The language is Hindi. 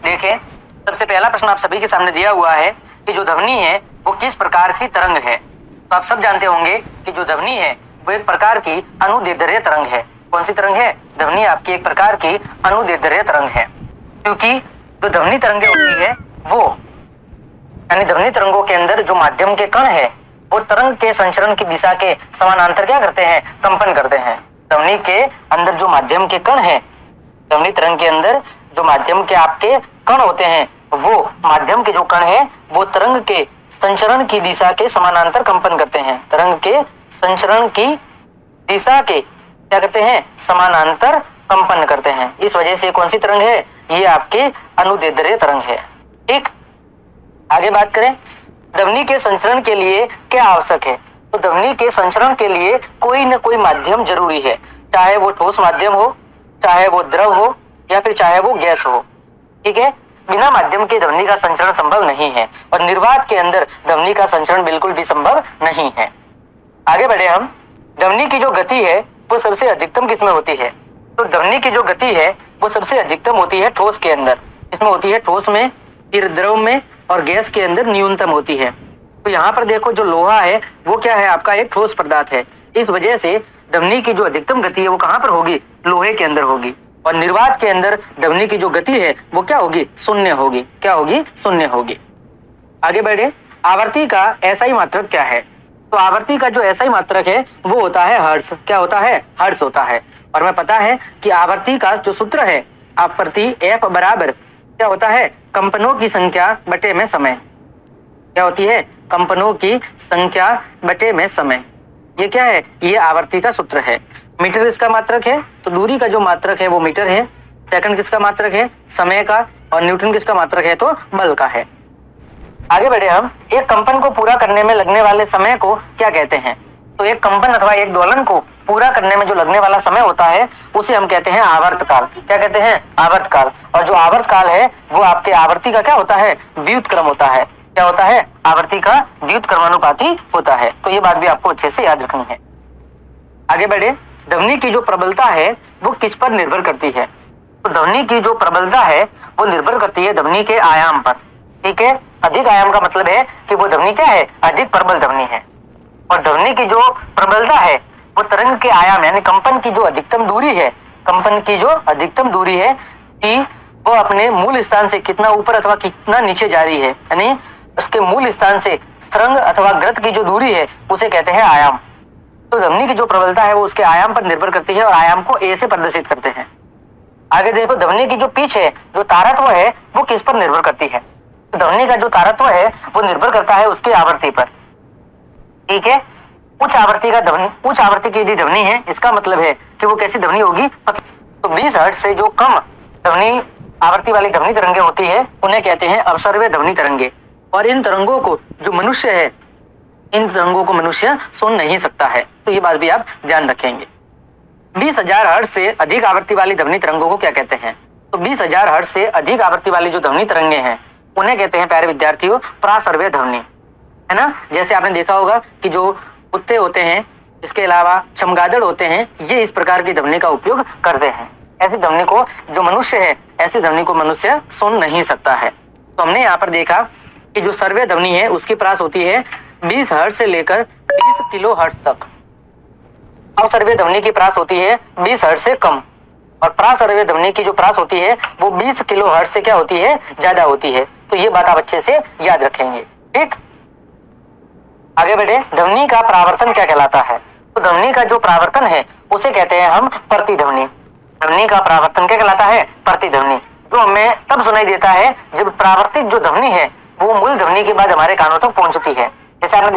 देखें, सबसे पहला प्रश्न आप सभी के सामने दिया हुआ है कि जो ध्वनि है वो किस प्रकार की तरंग है। तो आप सब जानते होंगे कि जो ध्वनि है वो एक प्रकार की अनुदैर्ध्य तरंग है। कौन सी तरंग है? ध्वनि आपकी एक प्रकार की अनुदैर्ध्य तरंग है, क्योंकि जो ध्वनि तरंगें होती है वो यानी ध्वनि तरंगों के अंदर जो माध्यम के कण है वो तरंग के संचरण की दिशा के समानांतर क्या करते हैं? कंपन करते हैं। ध्वनि के अंदर जो माध्यम के कण है, ध्वनि तरंग के अंदर जो माध्यम के आपके कण होते हैं, वो माध्यम के जो कण है वो तरंग के संचरण की दिशा के समानांतर कंपन करते हैं। तरंग के संचरण की दिशा के क्या करते हैं? समानांतर कंपन करते हैं। इस वजह से कौन सी तरंग है? ये आपके अनुदैर्ध्य तरंग है। ठीक, आगे बात करें, ध्वनि के संचरण के लिए क्या आवश्यक है? तो ध्वनि के संचरण के लिए कोई न कोई माध्यम जरूरी है, चाहे वो ठोस माध्यम हो, चाहे वो द्रव हो, या फिर चाहे वो गैस हो। ठीक है, बिना माध्यम के ध्वनि का संचरण संभव नहीं है और निर्वात के अंदर ध्वनि का संचरण बिल्कुल भी संभव नहीं है। आगे बढ़े हम, ध्वनि की जो गति है वो सबसे अधिकतम किसमें होती है? तो ध्वनि की जो गति है वो सबसे अधिकतम होती है ठोस के अंदर। इसमें होती है ठोस में, फिर द्रव में और गैस के अंदर न्यूनतम होती है। तो यहाँ पर देखो, जो लोहा है वो क्या है? आपका एक ठोस पदार्थ है। इस वजह से ध्वनि की जो अधिकतम गति है वो कहाँ पर होगी? लोहे के अंदर होगी। और निर्वात के अंदर ध्वनि की जो गति है वो क्या होगी? शून्य होगी। क्या होगी? शून्य होगी। आगे बढ़े, आवर्ती का एसआई मात्रक क्या है? तो आवर्ती का जो एसआई मात्रक है वो होता है हर्ट्ज। क्या होता है? हर्ट्ज होता है। और हमें पता है कि आवर्ती का जो सूत्र है आवृत्ति एफ बराबर क्या होता है? कंपनों की संख्या बटे में समय। क्या होती है? कंपनों की संख्या बटे में समय। ये क्या है? ये आवर्ती का सूत्र है। मीटर किसका मात्रक है? तो दूरी का जो मात्रक है वो मीटर है। सेकंड किसका मात्रक है? समय का। और न्यूटन किसका मात्रक है? तो बल का है। आगे बढ़े हम, एक कंपन को पूरा करने में लगने वाले समय को क्या कहते हैं? तो एक कंपन अथवा एक दोलन को पूरा करने में जो लगने वाला समय होता है उसे हम कहते हैं आवर्तकाल। क्या कहते हैं? आवर्तकाल। और जो आवर्तकाल है वो आपके आवर्ती का क्या होता है? व्युत्क्रम होता है। क्या होता है? आवर्ती का व्युत्क्रमानुपाती होता है। तो ये बात भी आपको अच्छे से याद रखनी है। आगे बढ़े, ध्वनि की जो प्रबलता है वो किस पर निर्भर करती है? तो ध्वनि की जो प्रबलता है वो निर्भर करती है ध्वनि के आयाम पर। ठीक है, अधिक आयाम का मतलब है कि वो ध्वनि क्या है? अधिक प्रबल ध्वनि है। और ध्वनि की जो प्रबलता है वो तरंग के आयाम यानी कंपन की जो अधिकतम दूरी है, कंपन की जो अधिकतम दूरी है कि वो अपने मूल स्थान से कितना ऊपर अथवा कितना नीचे जा रही है, यानी उसके मूल स्थान से स्रंग अथवा ग्रत की जो दूरी है उसे कहते हैं आयाम। तो ध्वनि की जो प्रबलता है वो उसके आयाम पर निर्भर करती है और आयाम को ए से प्रदर्शित करते हैं। आगे देखो, ध्वनि की जो पिच है, जो तारत्व है वो किस पर निर्भर करती है? तो ध्वनि का जो तारत्व है वो निर्भर करता है उसकी आवृत्ति पर। ठीक है, उच्च आवृत्ति का ध्वनि, उच्च आवृत्ति की यदि ध्वनि है इसका मतलब है कि वो कैसी ध्वनि होगी? तो 20 हर्ट्ज से जो कम ध्वनि आवृत्ति वाली ध्वनि तरंगे होती है उन्हें कहते हैं अवसर्व्य ध्वनि तरंगे। और इन तरंगों को जो मनुष्य है, इन तरंगों को मनुष्य सुन नहीं सकता है। तो ये बात भी आप ध्यान रखेंगे। 20,000 हर्ट्ज से अधिक आवृत्ति वाली ध्वनि तरंगों को क्या कहते हैं? तो 20,000 हर्ट्ज से अधिक आवृत्ति वाली जो ध्वनि तरंगे हैं उन्हें कहते हैं प्यारे विद्यार्थियों प्रासर्व्य ध्वनि, है ना। जैसे आपने देखा होगा कि जो कुत्ते होते हैं, इसके अलावा चमगादड़ होते हैं, ये इस प्रकार की ध्वनि का उपयोग करते हैं। ऐसी ध्वनि को जो मनुष्य है, ऐसी ध्वनि को मनुष्य सुन नहीं सकता है। तो हमने यहाँ पर देखा कि जो सर्व्य ध्वनि है उसकी प्रास होती है 20 हर्ट्ज से लेकर 20 किलो हर्ट्ज तक। अवसर्व्य ध्वनि की प्रास होती है 20 हर्ट्ज से कम, और प्रासर्व्य ध्वनि की जो प्रास होती है वो 20 किलो हर्ट्ज से क्या होती है? ज्यादा होती है। तो ये बात आप अच्छे से याद रखेंगे। ठीक, आगे बढ़े, ध्वनि का परावर्तन क्या कहलाता है? तो ध्वनि का जो परावर्तन है उसे कहते हैं हम प्रतिध्वनि। ध्वनि का परावर्तन क्या कहलाता है? प्रतिध्वनि। जो हमें तब सुनाई देता है जब परावर्तित जो ध्वनि है वो मूल ध्वनि के बाद हमारे कानों तक पहुंचती है। जैसे आपने